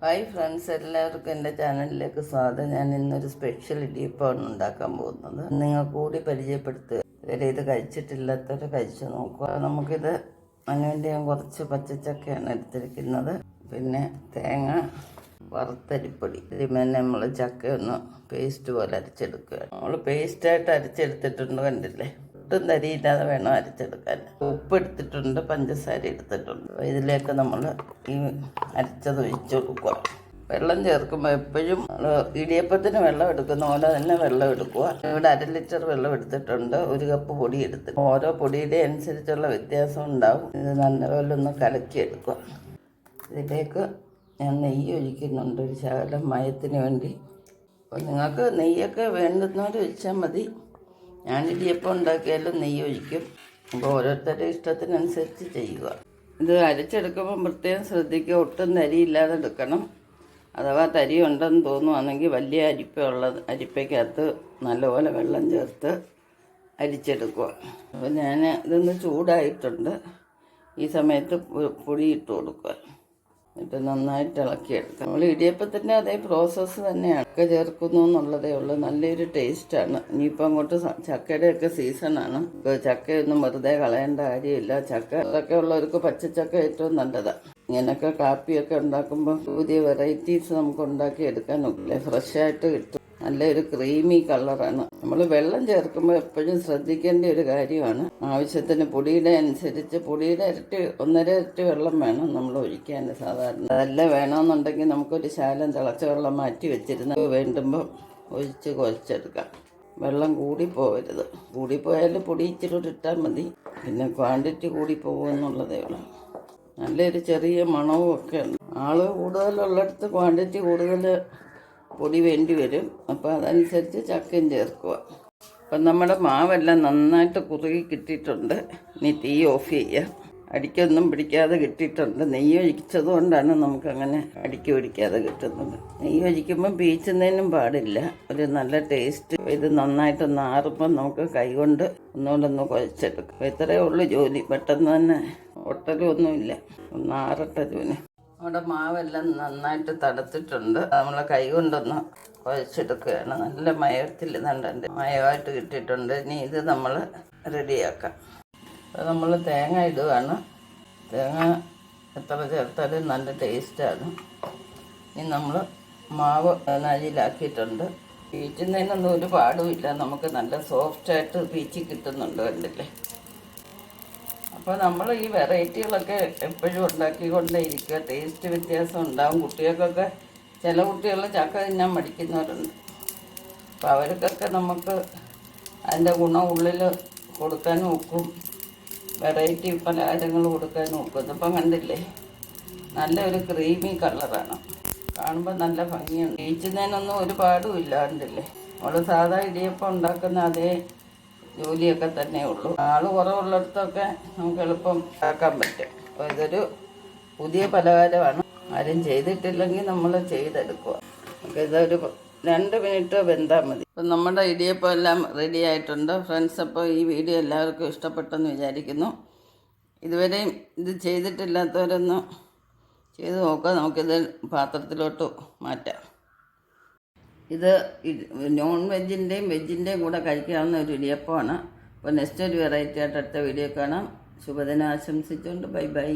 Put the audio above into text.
Hi friends, എല്ലാവർക്കും എൻ്റെ ചാനലിലേക്ക് സ്വാഗതം. ഞാൻ ഇന്നൊരു സ്പെഷ്യൽ ഇടിയപ്പമാണ് ഉണ്ടാക്കാൻ പോകുന്നത്. നിങ്ങൾ കൂടി പരിചയപ്പെടുത്തുക. ഇവരെ ഇത് കഴിച്ചിട്ടില്ലാത്തവർ കഴിച്ചു നോക്കുക. നമുക്കിത് അതിനുവേണ്ടി ഞാൻ കുറച്ച് പച്ചച്ചക്കയാണ് എടുത്തിരിക്കുന്നത്. പിന്നെ തേങ്ങ, വറുത്തരിപ്പൊടി, ഇതിന് നമ്മൾ ചക്കയൊന്ന് പേസ്റ്റ് പോലെ അരച്ചെടുക്കുക. നമ്മൾ പേസ്റ്റായിട്ട് അരച്ചെടുത്തിട്ടുണ്ട്, കണ്ടില്ലേ? ഒട്ടും തരിയില്ലാതെ വേണം അരച്ചെടുക്കാൻ. ഉപ്പ് എടുത്തിട്ടുണ്ട്, പഞ്ചസാര എടുത്തിട്ടുണ്ട്. ഇതിലേക്ക് നമ്മൾ ഈ അരച്ചത് ഒഴിച്ച് കൊടുക്കുക. വെള്ളം ചേർക്കുമ്പോൾ എപ്പോഴും ഇടിയപ്പത്തിന് വെള്ളം എടുക്കുന്ന പോലെ തന്നെ വെള്ളം എടുക്കുക. ഇവിടെ 1/2 ലിറ്റർ വെള്ളം എടുത്തിട്ടുണ്ട്. 1 കപ്പ് പൊടി എടുത്തിട്ട് ഓരോ പൊടിയുടെ അനുസരിച്ചുള്ള വ്യത്യാസം ഉണ്ടാവും. ഇത് നല്ലപോലെ ഒന്ന് കലക്കിയെടുക്കുക. ഇതിലേക്ക് ഞാൻ നെയ്യ് ഒഴിക്കുന്നുണ്ട്, ഒരു ശകലം മയത്തിന് വേണ്ടി. അപ്പോൾ നിങ്ങൾക്ക് നെയ്യൊക്കെ വേണ്ടുന്നവർ ഒഴിച്ചാൽ മതി. ഞാൻ ഇടിയപ്പം ഉണ്ടാക്കിയാലും നെയ്യ് ഒഴിക്കും. അപ്പോൾ ഓരോരുത്തരുടെ ഇഷ്ടത്തിനനുസരിച്ച് ചെയ്യുക. ഇത് അരച്ചെടുക്കുമ്പോൾ പ്രത്യേകം ശ്രദ്ധിക്കുക, ഒട്ടും തരിയില്ലാതെ എടുക്കണം. അഥവാ തരി ഉണ്ടെന്ന് തോന്നുവാണെങ്കിൽ വലിയ അരിപ്പയ്ക്കകത്ത് നല്ലപോലെ വെള്ളം ചേർത്ത് അരിച്ചെടുക്കുക. അപ്പോൾ ഞാൻ ഇതൊന്ന് ചൂടായിട്ടുണ്ട്. ഈ സമയത്ത് പൊടി ഇട്ട് കൊടുക്കുക. എന്നിട്ട് നന്നായിട്ട് ഇളക്കിയെടുക്കുക. നമ്മൾ ഇടിയപ്പത്തിൻ്റെ അതേ പ്രോസസ്സ് തന്നെയാണ്. ചക്ക ചേർക്കുന്നു എന്നുള്ളതേ ഉള്ളൂ. നല്ലൊരു ടേസ്റ്റാണ്. ഇനിയിപ്പോൾ അങ്ങോട്ട് ചക്കയുടെയൊക്കെ സീസണാണ്. ചക്കയൊന്നും വെറുതെ കളയേണ്ട കാര്യമില്ല. ചക്ക ഉള്ളവർക്ക് പച്ചച്ചക്ക ഏറ്റവും നല്ലതാണ്. ഇങ്ങനെയൊക്കെ കാപ്പിയൊക്കെ ഉണ്ടാക്കുമ്പോൾ പുതിയ വെറൈറ്റീസ് നമുക്ക് ഉണ്ടാക്കിയെടുക്കാൻ ഒക്കില്ല. ഫ്രഷായിട്ട് കിട്ടും. നല്ലൊരു ക്രീമി കളറാണ്. നമ്മൾ വെള്ളം ചേർക്കുമ്പോൾ എപ്പോഴും ശ്രദ്ധിക്കേണ്ട ഒരു കാര്യമാണ്. ആവശ്യത്തിന് പൊടിയുടെ അനുസരിച്ച് പൊടിയുടെ 1.5 ഇരട്ടി വെള്ളം വേണം നമ്മൾ ഒഴിക്കാൻ സാധാരണ. അതല്ല വേണമെന്നുണ്ടെങ്കിൽ നമുക്കൊരു ശകലം തിളച്ച വെള്ളം മാറ്റി വെച്ചിരുന്ന് വേണ്ടുമ്പോൾ ഒഴിച്ച് കുഴച്ചെടുക്കാം. വെള്ളം കൂടിപ്പോകരുത്. കൂടിപ്പോയാൽ പൊടി ഇച്ചിരി ഇട്ടാൽ മതി. പിന്നെ ക്വാണ്ടിറ്റി കൂടിപ്പോകുമെന്നുള്ളതേ ഉള്ളൂ. നല്ലൊരു ചെറിയ മണവും ഒക്കെ ഉണ്ട്. ആള് കൂടുതലുള്ളിടത്ത് ക്വാണ്ടിറ്റി കൂടുതൽ പൊടി വേണ്ടി വരും. അപ്പോൾ അതനുസരിച്ച് ചക്കയും ചേർക്കുക. അപ്പം നമ്മുടെ മാവെല്ലാം നന്നായിട്ട് കുറുകി കിട്ടിയിട്ടുണ്ട്. ഇനി തീ ഓഫ് ചെയ്യുക. അടിക്കൊന്നും പിടിക്കാതെ കിട്ടിയിട്ടുണ്ട്. നെയ്യ് ഒഴിച്ചത് കൊണ്ടാണ് നമുക്കങ്ങനെ അടിക്ക് പിടിക്കാതെ കിട്ടുന്നത്. നെയ്യ് ഒഴിക്കുമ്പം പീച്ചുന്നതിനും പാടില്ല. ഒരു നല്ല ടേസ്റ്റ്. ഇത് നന്നായിട്ടൊന്ന് ആറുമ്പം നമുക്ക് കൈകൊണ്ട് ഒന്നുകൊണ്ടൊന്ന് കുഴച്ചെടുക്കും. അപ്പോൾ ഇത്രയേ ഉള്ളൂ ജോലി. പെട്ടെന്ന് തന്നെ ഒട്ടലൊന്നുമില്ല. ഒന്ന് ആറട്ടെ ജോലി. നമ്മുടെ മാവെല്ലാം നന്നായിട്ട് തടുത്തിട്ടുണ്ട്. നമ്മൾ കൈ കൊണ്ടൊന്ന് കുഴച്ചെടുക്കുകയാണ്. നല്ല മയത്തിൽ നണ്ടുണ്ട്, മയമായിട്ട് കിട്ടിയിട്ടുണ്ട്. ഇനി ഇത് നമ്മൾ റെഡിയാക്കാം. അപ്പോൾ നമ്മൾ തേങ്ങ ഇടുകയാണ്. തേങ്ങ എത്ര ചേർത്താലും നല്ല ടേസ്റ്റാണ്. ഇനി നമ്മൾ മാവ് നരിയിലാക്കിയിട്ടുണ്ട്. പീച്ചുന്നതിനൊന്നും ഒരു പാടുമില്ല. നമുക്ക് നല്ല സോഫ്റ്റായിട്ട് പീച്ചി കിട്ടുന്നുണ്ട്, കണ്ടില്ലേ? അപ്പോൾ നമ്മൾ ഈ വെറൈറ്റികളൊക്കെ എപ്പോഴും ഉണ്ടാക്കിക്കൊണ്ടേ ഇരിക്കുക. ടേസ്റ്റ് വ്യത്യാസം ഉണ്ടാവും. കുട്ടികൾക്കൊക്കെ ചില കുട്ടികൾ ചക്ക തിന്നാൻ മടിക്കുന്നവരുണ്ട്. അപ്പോൾ അവർക്കൊക്കെ നമുക്ക് അതിൻ്റെ ഗുണം ഉള്ളിൽ കൊടുക്കാൻ നോക്കും. വെറൈറ്റി പലഹാരങ്ങൾ കൊടുക്കാൻ നോക്കും. ഇപ്പം കണ്ടില്ലേ, നല്ലൊരു ക്രീമി കളറാണ്. കാണുമ്പോൾ നല്ല ഭംഗിയുണ്ട്. പീച്ചുന്നതിനൊന്നും ഒരു പാടുമില്ല, കണ്ടില്ലേ? നമ്മൾ സാധാ ഇടിയപ്പം ഉണ്ടാക്കുന്ന അതേ ജോലിയൊക്കെ തന്നെ ഉള്ളൂ. ആൾ കുറവുള്ളിടത്തൊക്കെ നമുക്ക് എളുപ്പം ആക്കാൻ പറ്റും. അപ്പോൾ ഇതൊരു പുതിയ പലഹാരമാണ്. ആരും ചെയ്തിട്ടില്ലെങ്കിൽ നമ്മൾ ചെയ്തെടുക്കുക. നമുക്ക് ഇതൊരു 2 മിനിറ്റ് വെന്താൽ മതി. അപ്പം നമ്മുടെ ഇടിയപ്പം എല്ലാം റെഡി ആയിട്ടുണ്ട് ഫ്രണ്ട്സ്. അപ്പോൾ ഈ വീഡിയോ എല്ലാവർക്കും ഇഷ്ടപ്പെട്ടെന്ന് വിചാരിക്കുന്നു. ഇതുവരെയും ഇത് ചെയ്തിട്ടില്ലാത്തവരൊന്ന് ചെയ്ത് നോക്കാം. നമുക്കിത് പാത്രത്തിലോട്ട് മാറ്റാം. ഇത് നോൺ വെജിൻ്റെയും വെജിൻ്റെയും കൂടെ കഴിക്കാവുന്ന ഒരു ഇടിയപ്പമാണ്. അപ്പോൾ നെക്സ്റ്റ് ഒരു വെറൈറ്റി ആയിട്ട് അടുത്ത വീഡിയോ കാണാം. ശുഭദിനം ആശംസിച്ചുകൊണ്ട് ബൈ ബൈ.